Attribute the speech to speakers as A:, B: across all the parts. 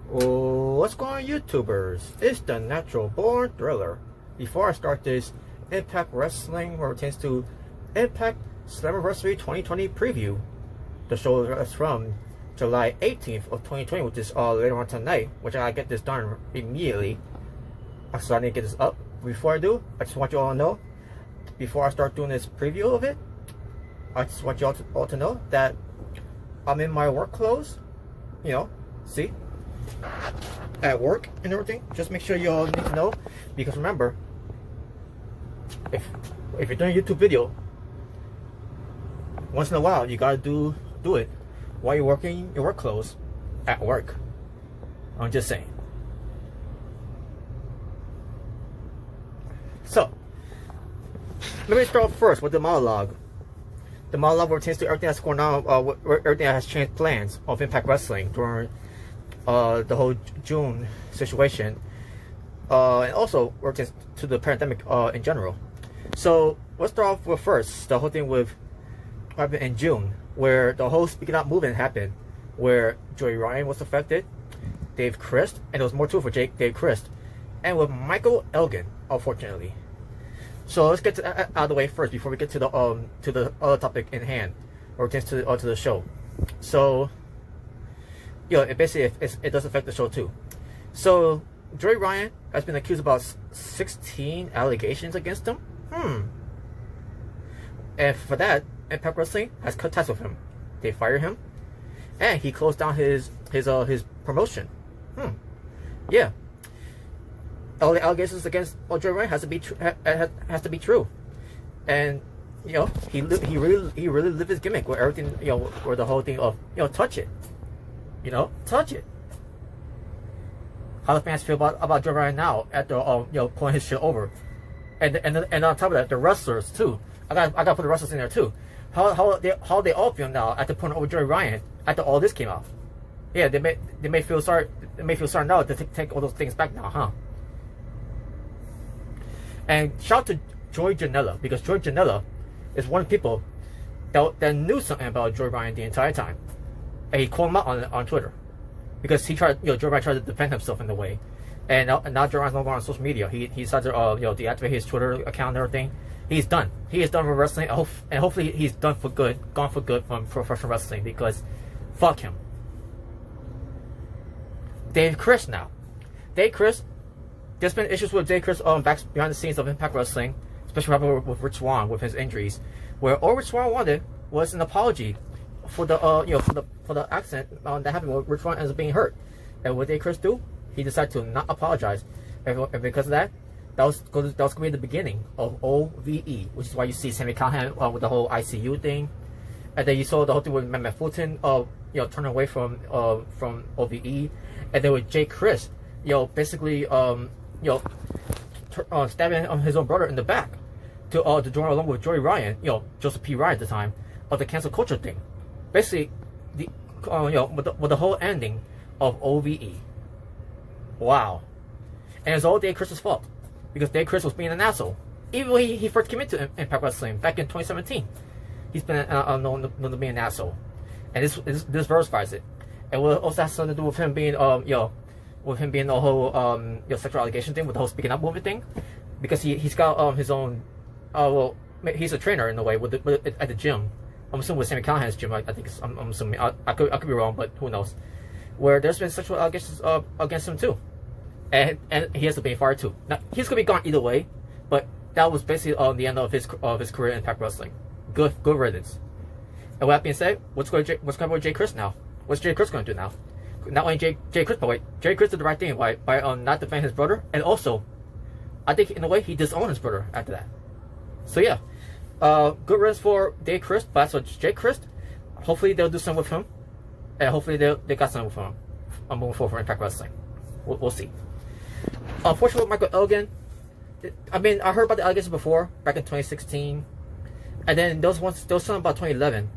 A: What's going on, YouTubers? It's the Natural Born Thriller. Before I start this Impact Wrestling, where it pertains to Impact SLAMMIVERSARY 2020 preview, the show is from July 18th of 2020, which is later on tonight, which I get this done immediately. So I need to get this up. Before I do, I just want you all to know, before I start doing this preview of it, I just want you all to know that I'm in my work clothes. You know, see? At work and everything. Just make sure you all need to know, because remember, if you're doing a YouTube video, once in a while you gotta do it while you're working your work clothes at work. I'm just saying. So let me start off first with the monologue. The monologue pertains to everything that's going on, everything that has changed plans of Impact Wrestling during the whole June situation, and also pertains to the pandemic in general. So let's start off with first the whole thing with what happened in June, where the whole Speaking Out movement happened, where Joey Ryan was affected, Dave Christ, and there was more too for Dave Christ, and with Michael Elgin, unfortunately. So let's get to that out of the way first before we get to the other topic in hand, or pertains to the show. So, you know, it basically it does affect the show too. So Joey Ryan has been accused about 16 allegations against him. And for that, Impact Wrestling has cut ties with him. They fired him, and he closed down his promotion. Yeah. All the allegations against Joey Ryan has to be true, and you know he really lived his gimmick where everything, you know, where the whole thing of, you know, touch it. You know, touch it. How the fans feel about Joey Ryan now after you know, pulling his shit over, and on top of that, the wrestlers too. I got to put the wrestlers in there too. How they all feel now after pulling over Joey Ryan after all this came out. Yeah, they may feel sorry. They may feel sorry now to take all those things back now, huh? And shout out to Joey Janela, because Joey Janela is one of the people that knew something about Joey Ryan the entire time. And he called him out on Twitter, because he tried, you know, Joey Ryan tried to defend himself in a way, and now Joey Ryan's no longer on social media. He decided to you know, deactivate his Twitter account and everything. He's done. He is done with wrestling, and hopefully he's done for good, gone for good from professional wrestling, because fuck him. Dave Christ now. Dave Christ. There's been issues with Dave Christ back behind the scenes of Impact Wrestling, especially with Rich Swann with his injuries, where all Rich Swann wanted was an apology for the you know, for the accident that happened when Rich Swann ends up being hurt. And what did Chris do? He decided to not apologize, and because of that, that was going to be the beginning of OVE, which is why you see Sami Callihan with the whole ICU thing, and then you saw the whole thing with Matt Fulton, you know, turning away from OVE, and then with Jay Chris, you know, basically you know, stabbing his own brother in the back to join along with Joey Ryan, you know, Joseph P. Ryan at the time, of the cancel culture thing. Basically, the you know, with the whole ending of OVE. Wow. And it's all Dave Chris's fault, because Dave Chris was being an asshole. Even when he first came into Impact Wrestling back in 2017, he's been known to be an asshole, and this verifies it. And what also has something to do with him being you know, with him being the whole you know, sexual allegation thing, with the whole Speaking Up movement thing, because he's got his own well, he's a trainer in a way at the gym. I'm assuming with Sami Callihan's gym. I think I'm assuming, I could be wrong, but who knows? Where there's been sexual allegations against him too, and he has to be fired too. Now he's gonna be gone either way, but that was basically the end of his career in Impact Wrestling. Good riddance. And with that being said, what's going on with Jay Chris now? What's Jay Chris going to do now? Not only Jay Chris, but wait, Jay Chris did the right thing by not defending his brother, and also, I think in a way he disowned his brother after that. So yeah, good riddance for Dave Chris, but as for Jay Chris, hopefully they'll do something with him, and hopefully they got something with him. I'm moving forward for Impact Wrestling. We'll see. Unfortunately, with Michael Elgin, I mean, I heard about the allegations before, back in 2016, and then there was something about 2011.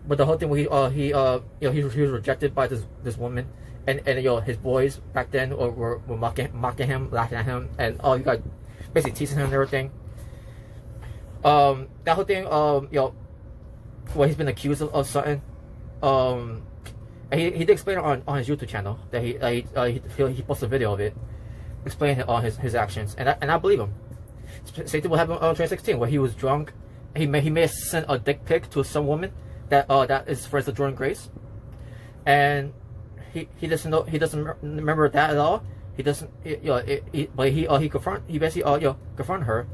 A: But the whole thing where he you know, he was rejected by this woman, and you know, his boys back then were mocking him, laughing at him, and you got basically teasing him and everything. That whole thing, you know, where he's been accused of something, And he did explain it on his YouTube channel that he posted a video of it, explaining his actions, and I believe him. Same thing what happened in 2016 where he was drunk. He may have sent a dick pic to some woman that is friends with Jordan Grace, and he doesn't remember that at all. He doesn't, but he basically confronted her,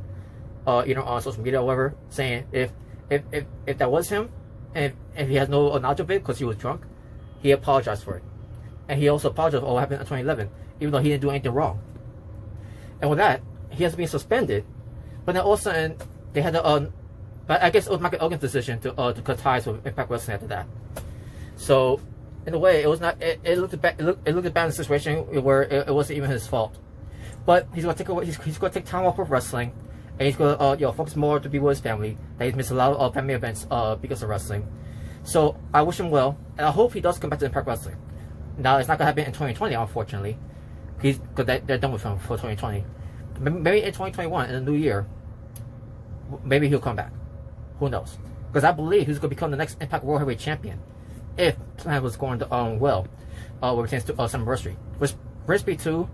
A: on social media or whatever, saying if that was him, and if he has no knowledge of it because he was drunk, he apologized for it, and he also apologized for what happened in 2011, even though he didn't do anything wrong. And with that, he has been suspended. But then all of a sudden, they had to, but I guess it was Michael Elgin's decision to cut ties with Impact Wrestling after that. So, in a way, it was not. It looked bad. It looked bad in a situation where it wasn't even his fault. But he's gonna take time off of wrestling, and he's gonna focus more to be with his family. That he's missed a lot of family events because of wrestling. So I wish him well, and I hope he does come back to Impact Wrestling. Now it's not gonna happen in 2020, unfortunately, because they're done with him for 2020. Maybe in 2021, in the new year, maybe he'll come back. Who knows? Because I believe he's going to become the next Impact World Heavyweight Champion if plan was going to well, when it pertains to SLAMMIVERSARY. Which brings me to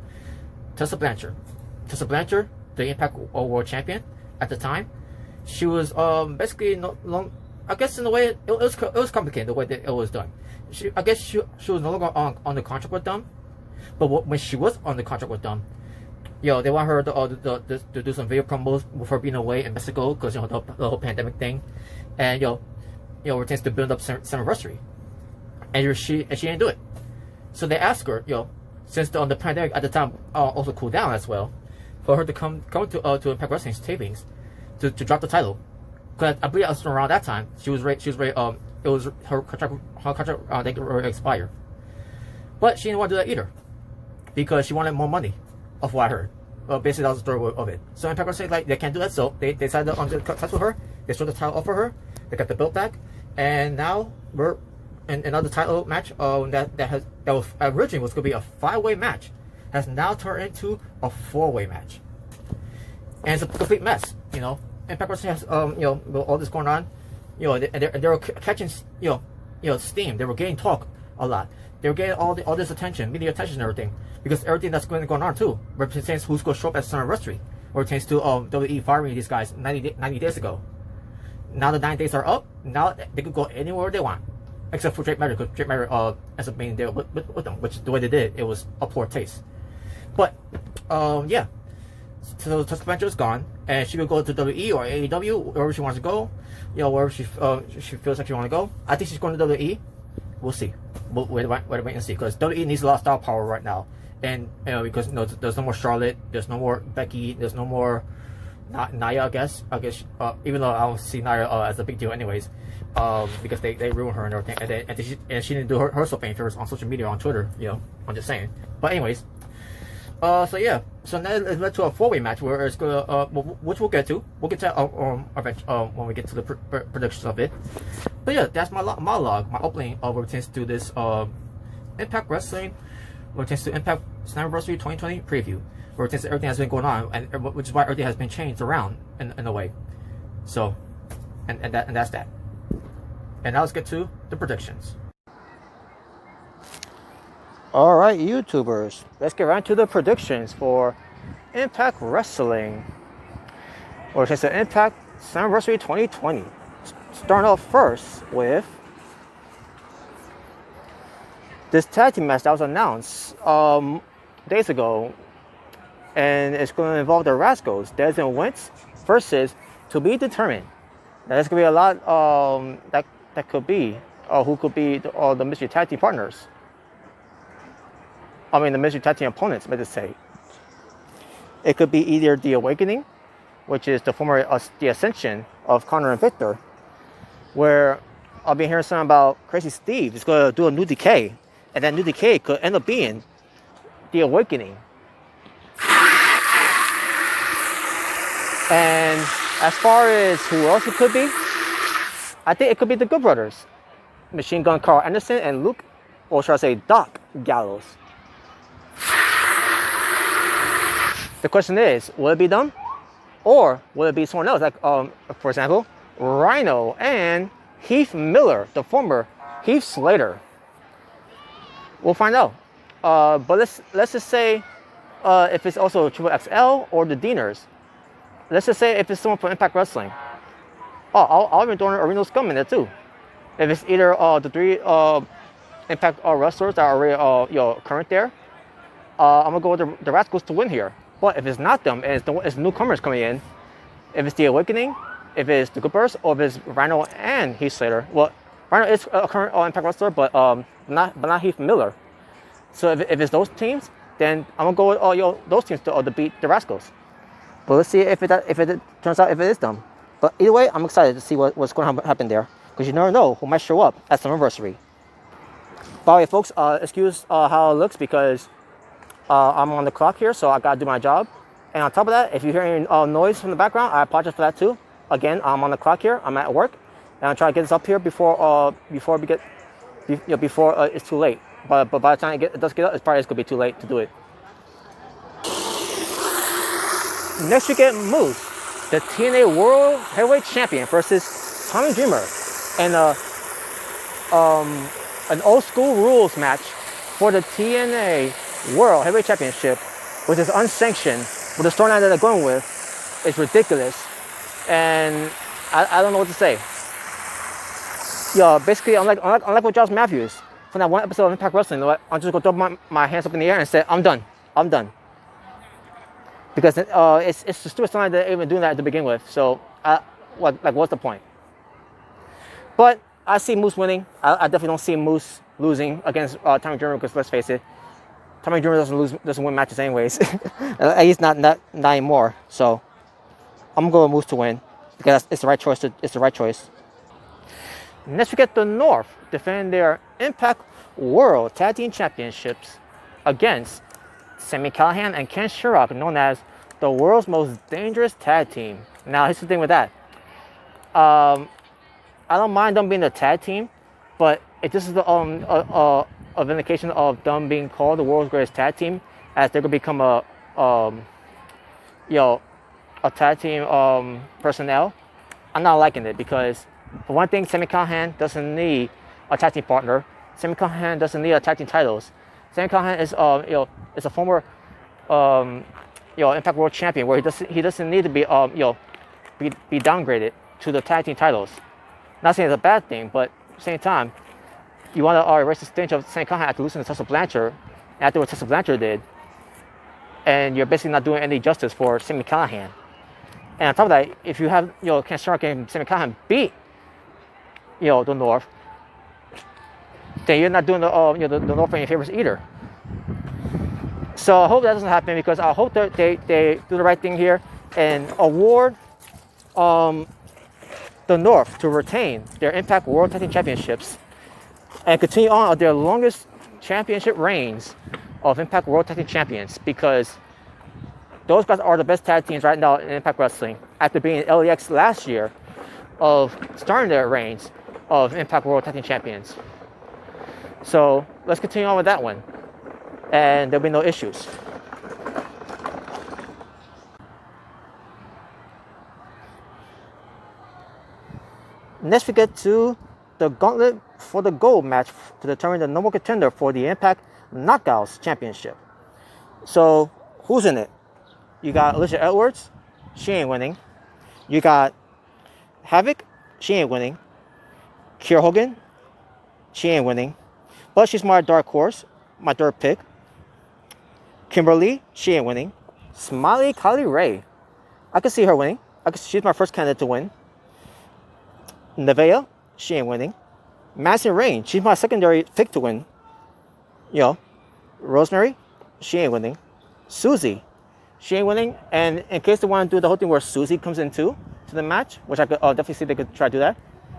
A: Tessa Blanchard. Tessa Blanchard, the Impact World Champion at the time, she was basically I guess in a way it was complicated the way that it was done. I guess she was no longer on the contract with them, but when she was on the contract with them, they want her to do some video promos with her being away in Mexico because the whole pandemic thing, and it tends to build up SLAMMIVERSARY, and she didn't do it. So they asked her, since the pandemic at the time also cooled down as well, for her to come to Impact Wrestling's tapings to drop the title. Because I believe around that time she was ready. It was her contract they could expire, but she didn't want to do that either because she wanted more money. Of what I heard, basically that was the story of it. So Impact Wrestling they can't do that, so they decided to cut ties with her. They threw the title off for her. They got the belt back, and now we're in another title match. That was originally was going to be a 5-way match, has now turned into a 4-way match, and it's a complete mess. Impact Wrestling has with all this going on, they were catching steam. They were getting talk a lot. They were getting all this attention, media attention, and everything. Because everything that's going on too represents who's going to show up at SLAMMIVERSARY, or it pertains to WWE firing these guys 90 days ago. Now the 9 days are up. Now they could go anywhere they want, except for Drake Maverick. Because Drake Maverick ends up being there with them, which the way they did it was a poor taste. But yeah, so Tessa Blanchard is gone, and she could go to WWE or AEW, wherever she wants to go. Wherever she feels like she wants to go. I think she's going to WWE. We'll see. We'll wait and see, because WWE needs a lot of star power right now. And because there's no more Charlotte, there's no more Becky, there's no more Nia. I guess even though I don't see Nia as a big deal anyways, because they ruined her and everything, and she didn't do herself any favors on social media, on Twitter. I'm just saying. But anyways, so yeah, so now it led to a 4-way match where it's gonna which we'll get to. We'll get to when we get to the predictions of it. But yeah, that's my monologue, my opening of what pertains to this Impact Wrestling. What pertains to Impact SLAMMIVERSARY 2020 preview, where it pertains to everything that's been going on, and which is why everything has been changed around in a way. So, and that's that. And now let's get to the predictions. All right, YouTubers, let's get right to the predictions for Impact Wrestling, or it pertains to Impact SLAMMIVERSARY 2020. Starting off first with this tag team match that was announced days ago, and it's going to involve the Rascals, Dez and Wentz, versus to be determined. Now, there's going to be a lot that could be, who could be the mystery tag team partners. The mystery tag team opponents, better say. It could be either The Awakening, which is the former The Ascension of Connor and Victor, where I'll be hearing something about Crazy Steve is going to do a New Decay. And that New Decay could end up being The Awakening. And as far as who else it could be, I think it could be the Good Brothers. Machine Gun Carl Anderson and Luke, or should I say Doc Gallows. The question is, will it be them? Or will it be someone else? Like, for example, Rhino and Heath Miller, the former Heath Slater. We'll find out. But let's just say if it's also Triple XL or the Deaners. Let's just say if it's someone from Impact Wrestling. Oh, I'll even throw in a Reno Scum in there too. If it's either the 3 Impact wrestlers that are already current there, I'm gonna go with the Rascals to win here. But if it's not them, and it's newcomers coming in, if it's the Awakening, if it's the Goodburst, or if it's Rhino and Heath Slater. Well, Rhino is a current Impact wrestler, but not Heath Miller. So if it's those teams, then I'm gonna go with those teams to beat the Rascals. But let's see if it turns out if it is them. But either way, I'm excited to see what's going to happen there, because you never know who might show up at SLAMMIVERSARY. By the way, folks, excuse how it looks, because I'm on the clock here, so I gotta do my job. And on top of that, if you hear any noise from the background, I apologize for that too. Again, I'm on the clock here. I'm at work, and I'm trying to get this up here before it's too late. But by the time it does get up, it's probably gonna be too late to do it. Next we get Moose, the TNA World Heavyweight Champion, versus Tommy Dreamer, and an old school rules match for the TNA World Heavyweight Championship, which is unsanctioned. But the storyline that they're going with is ridiculous, and I don't know what to say. Basically, unlike with Josh Matthews from that one episode of Impact Wrestling, I'm just gonna throw my hands up in the air and say I'm done. Because it's the stupid storyline that they're even doing that to begin with. So what's the point? But I see Moose winning. I definitely don't see Moose losing against Tommy Dreamer, because let's face it, Tommy Dreamer doesn't win matches anyways. At least not anymore. So I'm gonna go with Moose to win, because it's the right choice. It's the right choice. Next we get the North defending their Impact World Tag Team Championships against Sami Callihan and Ken Shamrock, known as the world's most dangerous tag team. Now, here's the thing with that. I don't mind them being a tag team, but if this is a vindication of them being called the world's greatest tag team, as they're gonna become a tag team personnel, I'm not liking it, because for one thing, Sami Callihan doesn't need a tag team partner. Sami Callihan doesn't need a tag team titles. Sami Callihan is a former Impact World Champion, where he doesn't need to be be downgraded to the tag team titles. Not saying it's a bad thing, but at the same time, you want to erase the stench of Sami Callihan after losing to Tessa Blanchard, after what Tessa Blanchard did, and you're basically not doing any justice for Sami Callihan. And on top of that, if you have Ken Shamrock and Sami Callihan beat the North, then you're not doing the North any favors either. So I hope that doesn't happen, because I hope that they do the right thing here and award the North to retain their Impact World Tag Team Championships and continue on their longest championship reigns of Impact World Tag Team Champions, because those guys are the best tag teams right now in Impact Wrestling, after being LAX last year of starting their reigns of Impact World Tag Team Champions. So let's continue on with that one, and there'll be no issues. Next we get to the Gauntlet for the Gold match to determine the number one contender for the Impact Knockouts Championship. So who's in it? You got Alicia Edwards, she ain't winning. You got Havoc, she ain't winning. Kiera Hogan, she ain't winning. But she's my dark horse, my third pick. Kimberly, she ain't winning. Smiley Kylie Ray, I can see her winning. She's my first candidate to win. Nevaeh, she ain't winning. Madison Rayne, she's my secondary pick to win. Rosemary, she ain't winning. Susie, she ain't winning. And in case they want to do the whole thing where Susie comes in too to the match, which I could definitely see they could try to do that,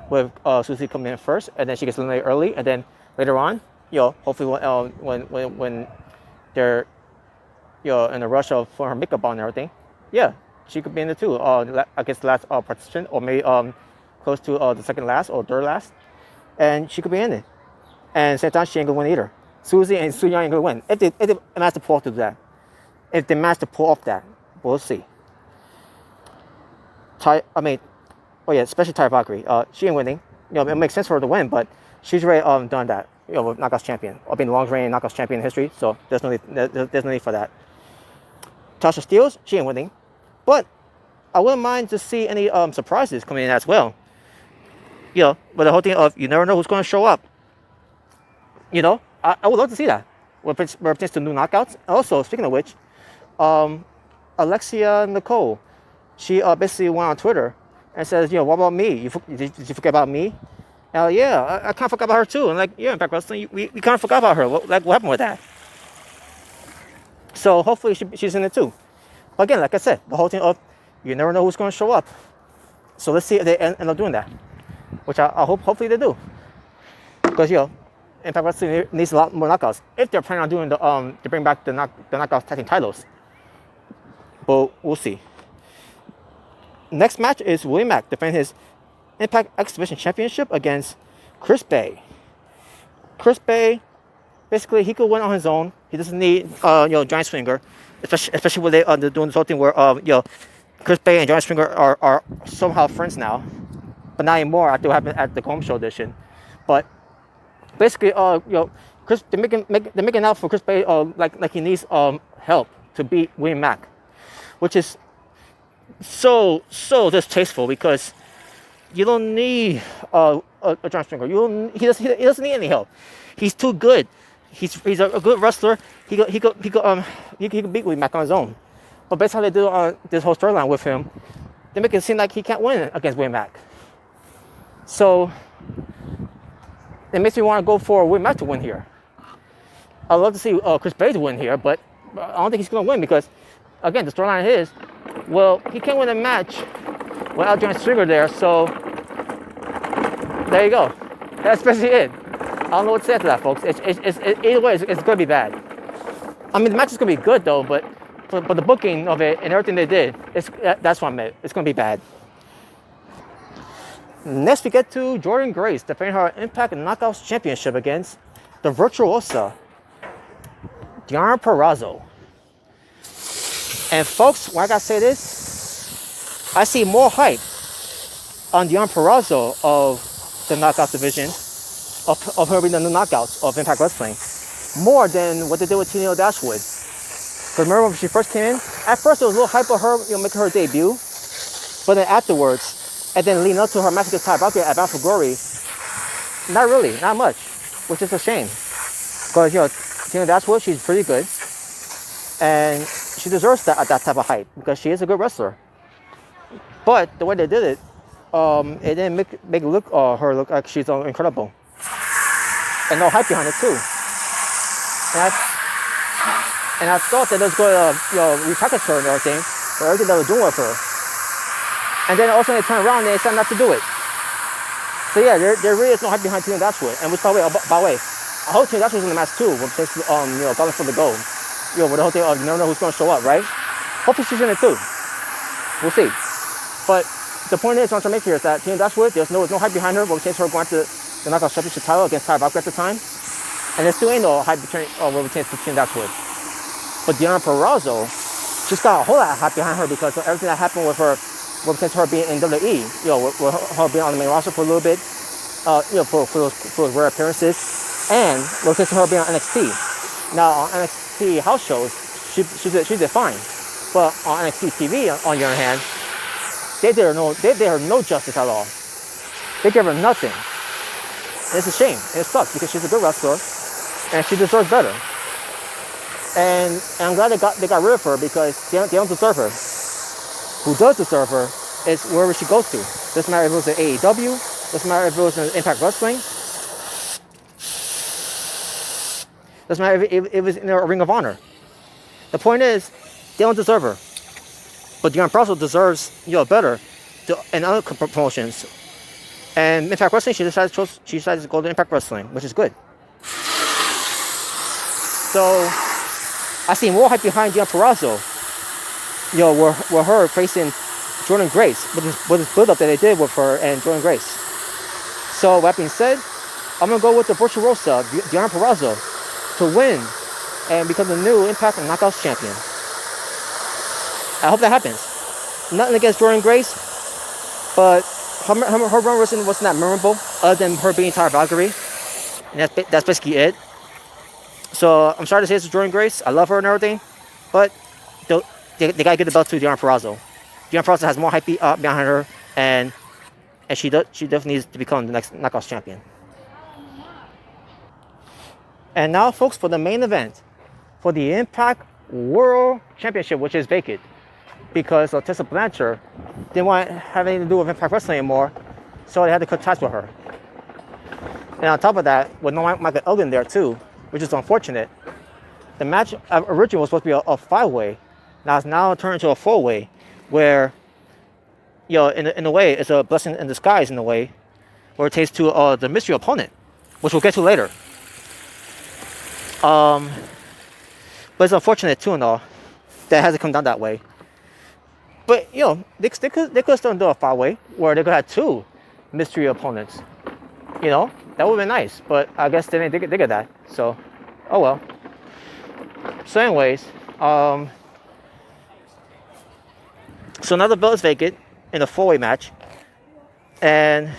A: with Susie coming in first, and then she gets eliminated early, and then later on, hopefully when they're in a rush of for her makeup on and everything, she could be in the too. I guess the last participant, or maybe close to the second last or third last, and she could be in it. And at the same time, she ain't gonna win either. Susie and Su Yung ain't gonna win if they manage to pull off that. If they manage to pull off that, we'll see. Especially Ty Valkyrie. She ain't winning. It makes sense for her to win, but she's already done that. with Knockouts champion, or being the longest reigning Knockouts champion in history. So there's no need for that. Tasha Steelz, she ain't winning, but I wouldn't mind to see any surprises coming in as well. But the whole thing of you never know who's going to show up. I would love to see that. What pertains to new knockouts. Also, speaking of which, Alexia Nicole, she basically went on Twitter and says, what about me? Did you forget about me? And yeah, I kind of forgot about her too. And like, yeah, Impact Wrestling, we kind of forgot about her. What happened with that? So hopefully she's in it too. But again, like I said, the whole thing of you never know who's going to show up. So let's see if they end up doing that, which I hopefully they do. Because Impact Wrestling needs a lot more knockouts if they're planning on doing to bring back the knockouts tag team titles. But we'll see. Next match is Willie Mack defending his Impact X Division Championship against Chris Bay. Chris Bay, basically, he could win on his own. He doesn't need Giant Swinger, especially when they're doing this whole thing where Chris Bay and Giant Swinger are somehow friends now, but not anymore after what happened at the Home Show edition. But basically, they're making out for Chris Bay like he needs help to beat Willie Mack, which is so distasteful because you don't need a Giant Swinger. He doesn't need any help. He's too good. He's a good wrestler. He could beat Willie Mack on his own. But based on how they do on this whole storyline with him, they make it seem like he can't win against Willie Mack. So it makes me want to go for Willie Mack to win here. I'd love to see Chris Bay to win here, but I don't think he's going to win because, again, the storyline is, well, he can't win a match without Giant Swinger there. So there you go. That's basically it. I don't know what to say after that, folks. Either way, it's going to be bad. I mean, the match is going to be good, though, but the booking of it and everything they did, that's what I meant. It's going to be bad. Next, we get to Jordynne Grace defending her Impact Knockouts Championship against the Virtuosa, Deonna Purrazzo. And folks, when I gotta say this, I see more hype on Deonna Purrazzo of the Knockouts division, of her being the new Knockouts of Impact Wrestling, more than what they did with Tenille Dashwood. Because remember when she first came in, at first there was a little hype of her, making her debut, but then afterwards, and then leading up to her match against Ty Valkyrie at Bound for Glory, not really, not much, which is a shame. Because Tenille Dashwood, she's pretty good, and she deserves that type of hype because she is a good wrestler. But the way they did it, it didn't make her look like she's incredible, and no hype behind it too. And I thought that it was going to repackage her and everything for everything they were doing with her. And then also they turned around and they decided not to do it. So yeah, there really is no hype behind Tenille Dashwood. And which by the way, I hope Tenille Dashwood's in the match too, when it Gauntlet for the gold. With the whole thing of you never know who's going to show up, right? Hopefully she's in it too. We'll see. But the point is, what I'm trying to make here is that Tenille Dashwood, there's no hype behind her, but we changed her going to the Knockout Championship title against Ty Valkyrie at the time. And there still ain't no hype between what we changed to Tenille Dashwood. But Deonna Purrazzo just got a whole lot of hype behind her because of everything that happened with her, what pertains to her being in WWE, with her being on the main roster for a little bit, for those rare appearances, and what pertains to her being on NXT. Now on NXT house shows, she did fine, but on NXT TV, on the other hand, they did her no justice at all. They gave her nothing. And it's a shame, and it sucks because she's a good wrestler, and she deserves better. And I'm glad they got rid of her because they don't deserve her. Who does deserve her is wherever she goes to. Doesn't matter if it was in AEW, doesn't matter if it was in Impact Wrestling, doesn't matter if it was in a Ring of Honor. The point is, they don't deserve her. But Deonna Purrazzo deserves better in other promotions. And Impact Wrestling, she decided to go to Impact Wrestling, which is good. So I see more hype behind Deonna Purrazzo, with her facing Jordynne Grace, with this build-up that they did with her and Jordynne Grace. So that being said, I'm going to go with the Virtuosa, Deonna Purrazzo, to win and become the new Impact and Knockouts champion. I hope that happens. Nothing against Jordynne Grace, but her run wasn't that memorable, other than her being Ty Valkyrie. And that's basically it. So I'm sorry to say it's Jordan Grace. I love her and everything, but they gotta give the belt to Deonna Purrazzo. Deonna Purrazzo has more hype behind her, and she definitely needs to become the next Knockouts champion. And now, folks, for the main event, for the Impact World Championship, which is vacant because Tessa Blanchard didn't want to have anything to do with Impact Wrestling anymore, so they had to cut ties with her. And on top of that, with no Michael Elgin there too, which is unfortunate, the match originally was supposed to be a 5-way. Now it's now turned into a 4-way, where, you know, in a way, it's a blessing in disguise in a way, where it takes to the mystery opponent, which we'll get to later. But it's unfortunate too and all that it hasn't come down that way. But you know, they could still do a 5-way where they could have 2 mystery opponents. You know, that would have been nice. But I guess they didn't think of that. So, oh well. So anyways, so now the belt is vacant in a 4-way match, and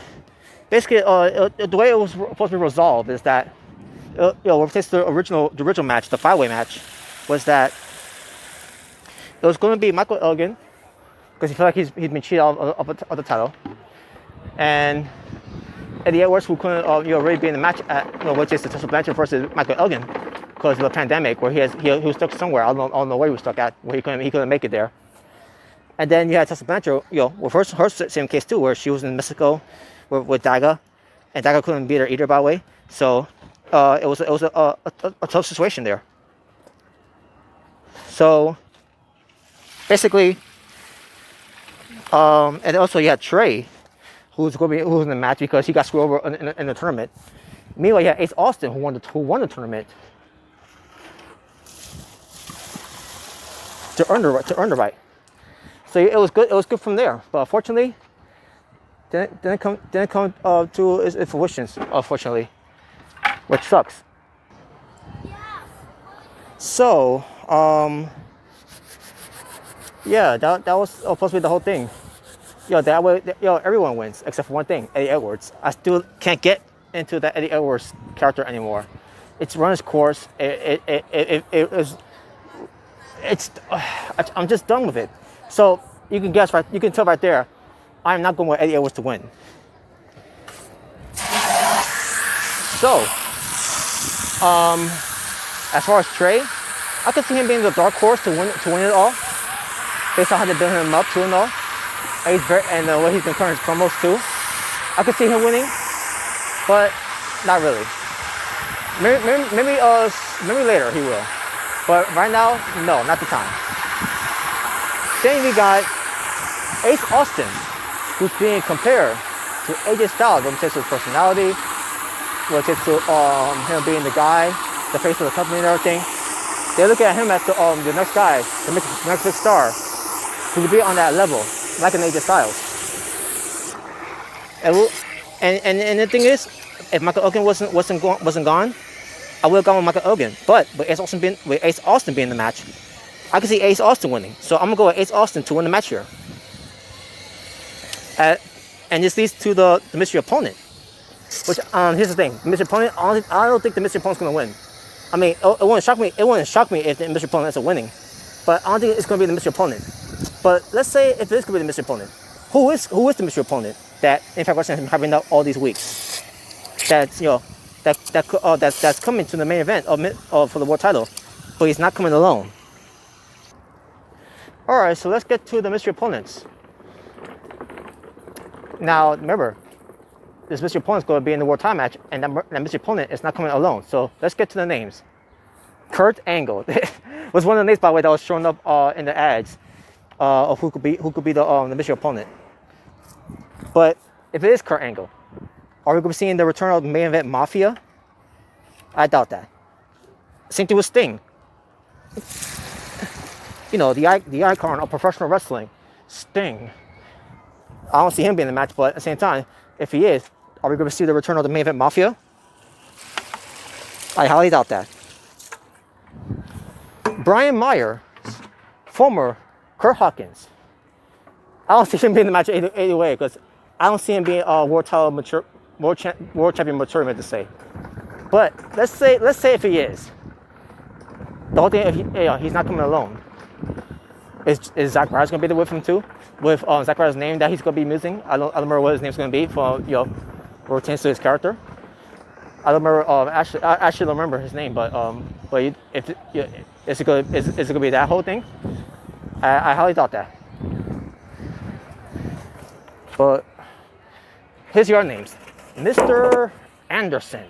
A: basically the way it was supposed to be resolved is that, you know, what takes the original match, the 5-way match, was that it was going to be Michael Elgin, because he felt like he's been cheated out of the title, and Eddie Edwards, who couldn't really be in the match at, you know, which is the Tessa Blanchard versus Michael Elgin, because of the pandemic, where he was stuck somewhere. I don't know where he was stuck at, where he couldn't make it there. And then you had Tessa Blanchard, you know, with her same case too, where she was in Mexico with Daga, and Daga couldn't beat her either, by the way. So it was a tough situation there. So basically, and also you had Trey, who was in the match because he got screwed over in the tournament. Meanwhile, you had Ace Austin, who won the tournament to earn the right. So it was good. It was good from there. But unfortunately, didn't come to its fruition. Unfortunately, which sucks. So yeah, that was supposed to be the whole thing. That way, everyone wins except for one thing: Eddie Edwards. I still can't get into that Eddie Edwards character anymore. It's run its course. I'm just done with it. So you can guess right. You can tell right there. I'm not going with Eddie Edwards to win. So, as far as Trey, I could see him being the dark horse to win it all, based on how they build him up to and all. And the way he's been covering his promos too. I could see him winning, but not really. Maybe later he will. But right now, no, not the time. Then we got Ace Austin, who's being compared to AJ Styles when it comes to his personality, when it comes to him being the guy, the face of the company and everything. They look at him as the next guy, the next big star, who could be on that level, like an AJ Styles. And the thing is, if Michael Elgin wasn't gone, I would have gone with Michael Elgin. But with Ace Austin being in the match, I can see Ace Austin winning. So I'm gonna go with Ace Austin to win the match here. And this leads to the mystery opponent. Which here's the thing: the mystery opponent. I don't think the mystery opponent's gonna win. I mean, it wouldn't shock me. It wouldn't shock me if the mystery opponent ends up winning. But I don't think it's gonna be the mystery opponent. But let's say if it is gonna be the mystery opponent, who is the mystery opponent that Impact Wrestling has been having out all these weeks? That's that's coming to the main event for the world title, but he's not coming alone. All right, so let's get to the mystery opponents. Now, remember, this mystery opponent is going to be in the world title match, and that mystery opponent is not coming alone. So let's get to the names. Kurt Angle was one of the names, by the way, that was showing up in the ads of who could be the mystery opponent. But if it is Kurt Angle, are we going to be seeing the return of the main event Mafia? I doubt that. Same thing with Sting. You know, the icon of professional wrestling, Sting. I don't see him being in the match, but at the same time, if he is, are we going to see the return of the main event Mafia? I highly doubt that. Brian Meyer, former Kurt Hawkins. I don't see him being in the match either way, because I don't see him being world champion mature, meant to say. But let's say if he is, the whole thing, if he's not coming alone, is Zack Ryder gonna be there with him too? With Zack Ryder's name that he's gonna be using? I don't remember what his name's gonna be for what pertains to his character. I don't remember. I actually don't remember his name, but is it gonna be that whole thing? I highly doubt that. But here's your names, Mr. Anderson.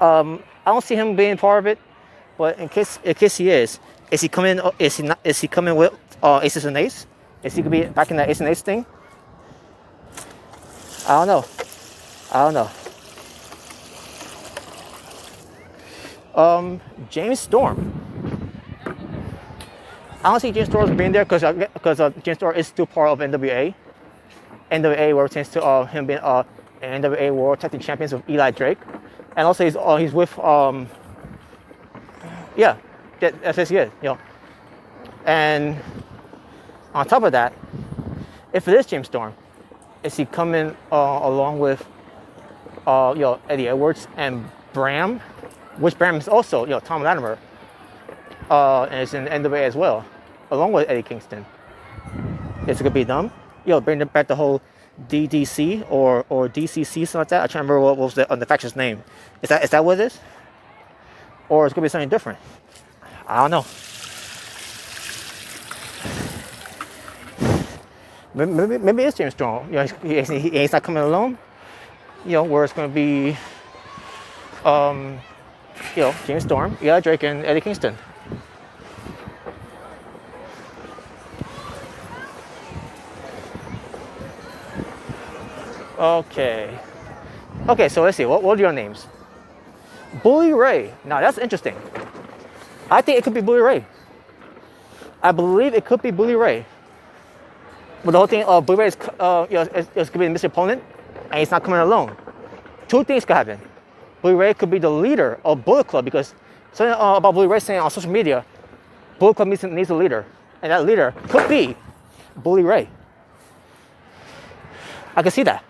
A: I don't see him being part of it, but in case he is he coming? Is he coming with Aces and Ace? Is he gonna be back in that Ace and Ace thing? I don't know. James Storm. I don't see James Storm being there because James Storm is still part of NWA. NWA where it tends to him being NWA World Tag Team Champions with Eli Drake, and also he's with that's it, And on top of that, if it is James Storm, is he coming along with Eddie Edwards and Bram, which Bram is also Tom Latimer, and is in NWA as well, along with Eddie Kingston. Is it gonna be them? Bring back the whole DDC or DCC, something like that. I can't remember what was the faction's name. Is that what it is? Or it's gonna be something different? I don't know. Maybe it's James Storm. He's not coming alone. Where it's gonna be James Storm, Eli Drake, and Eddie Kingston. Okay, so let's see. What are your names? Bully Ray. Now that's interesting. I think it could be Bully Ray. I believe it could be Bully Ray. But the whole thing, Bully Ray is going to be Mr. Opponent, and he's not coming alone. Two things could happen. Bully Ray could be the leader of Bullet Club, because something about Bully Ray saying on social media, Bullet Club needs a leader, and that leader could be Bully Ray. I can see that.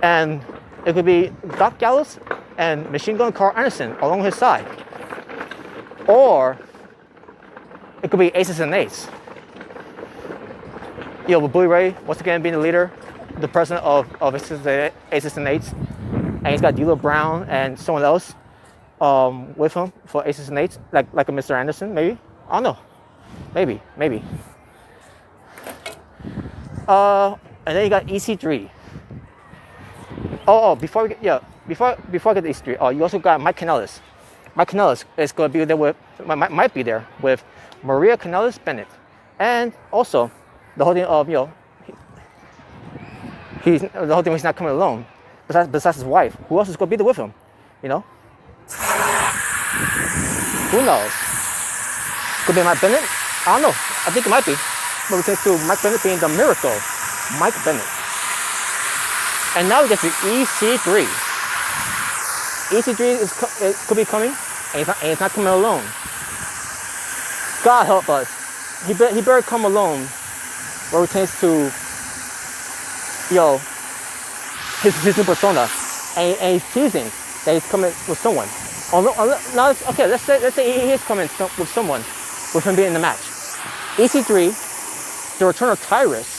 A: And it could be Doc Gallows and Machine Gun Carl Anderson along his side. Or it could be Aces and Eights. With Bully Ray once again being the leader, the president of Aces and Eights, and he's got D'Lo Brown and someone else with him for Aces and Eights, like a Mr. Anderson, maybe. I don't know. Maybe. And then you got EC3. Before I get to EC3, you also got Mike Kanellis. Mike Kanellis is going to be there might be there with Maria Kanellis Bennett, and also the whole thing of he's not coming alone. Besides his wife, who else is going to be there with him? Who knows? Could be Mike Bennett. I don't know. I think it might be. But we can do Mike Bennett being the Miracle, Mike Bennett. And now we get to EC3. EC3 could be coming, and he's not coming alone. God help us. He better come alone where it pertains to his new persona, and he's teasing that he's coming with someone. Let's say he is coming with someone, with him being in the match. EC3, the return of Tyrus,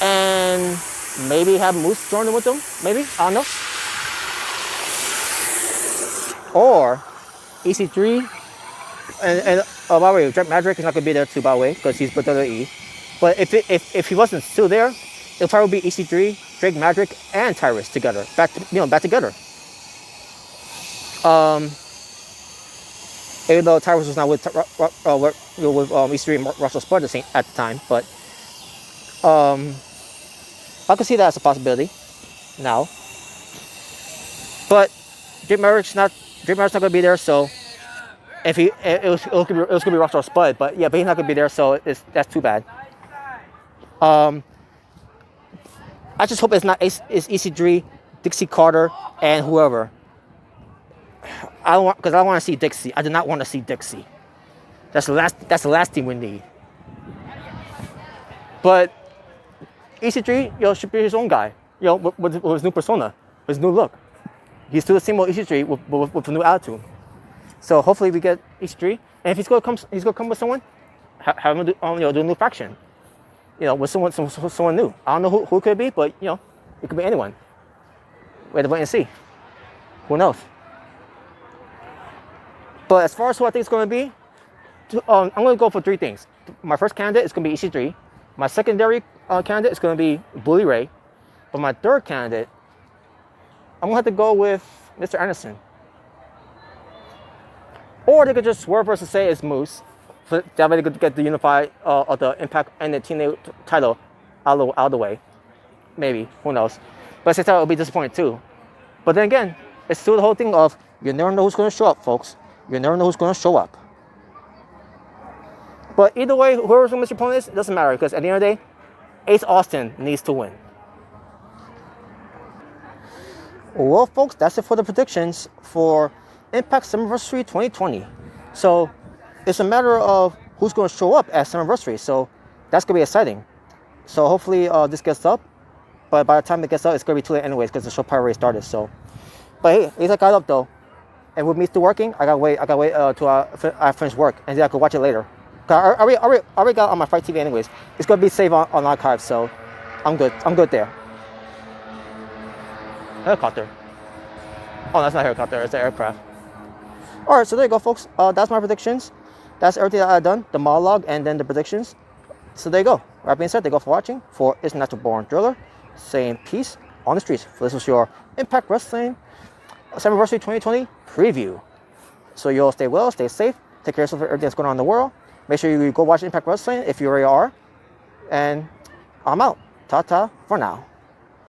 A: and maybe have Moose join with them. Maybe, I don't know. Or EC3, and by the way, Drake Maverick is not gonna be there too, by the way, because he's with WWE. But if he wasn't still there, it'll probably be EC3, Drake Maverick, and Tyrus together, back together. Even though Tyrus was not with EC3 and Russell Spud at the time, but I can see that as a possibility now. But Drake Maverick's not going to be there, so if it was going to be Russell Spud, but he's not going to be there, so that's too bad. I just hope it's EC3, Dixie Carter, and whoever. Because I want to see Dixie. I do not want to see Dixie. That's the last thing we need. But EC3, should be his own guy. you know, with his new persona, his new look. He's still the same old EC3 with a new attitude. So hopefully we get EC3. And if he's gonna come with someone, have him do a new faction. You know, with someone new. I don't know who it could be, but you know, it could be anyone. We have to wait and see. Who knows? But as far as who I think it's going to be, I'm going to go for 3 things. My first candidate is going to be EC3. My secondary candidate is going to be Bully Ray. But my third candidate, I'm going to have to go with Mr. Anderson. Or they could just swerve versus say it's Moose. So that way they could get the unified of the Impact and the TNA title out of the way. Maybe. Who knows? But at the same time, it'll be disappointing too. But then again, it's still the whole thing of you never know who's going to show up, folks. You never know who's going to show up. But either way, whoever's going to miss your opponent is, it doesn't matter. Because at the end of the day, Ace Austin needs to win. Well, folks, that's it for the predictions for Impact SLAMMIVERSARY 2020. So it's a matter of who's going to show up at SLAMMIVERSARY. So that's going to be exciting. So hopefully this gets up. But by the time it gets up, it's going to be too late anyways because the show probably already started. So, but hey, at least I got up though. And with me still working, I gotta wait till I finish work, and then I can watch it later. I already got it on my Fight TV anyways. It's gonna be saved on archive, so I'm good. I'm good there. Helicopter. Oh, that's not a helicopter. It's an aircraft. All right, so there you go, folks. That's my predictions. That's everything that I've done. The monologue and then the predictions. So there you go. That being said, thank you for watching. For It's Natural Born Driller, saying peace on the streets. This was your Impact Wrestling SLAMMIVERSARY 2020 preview. So you all stay well, stay safe, take care of yourself for everything that's going on in the world. Make sure you go watch Impact Wrestling if you already are. And I'm out. Ta-ta for now.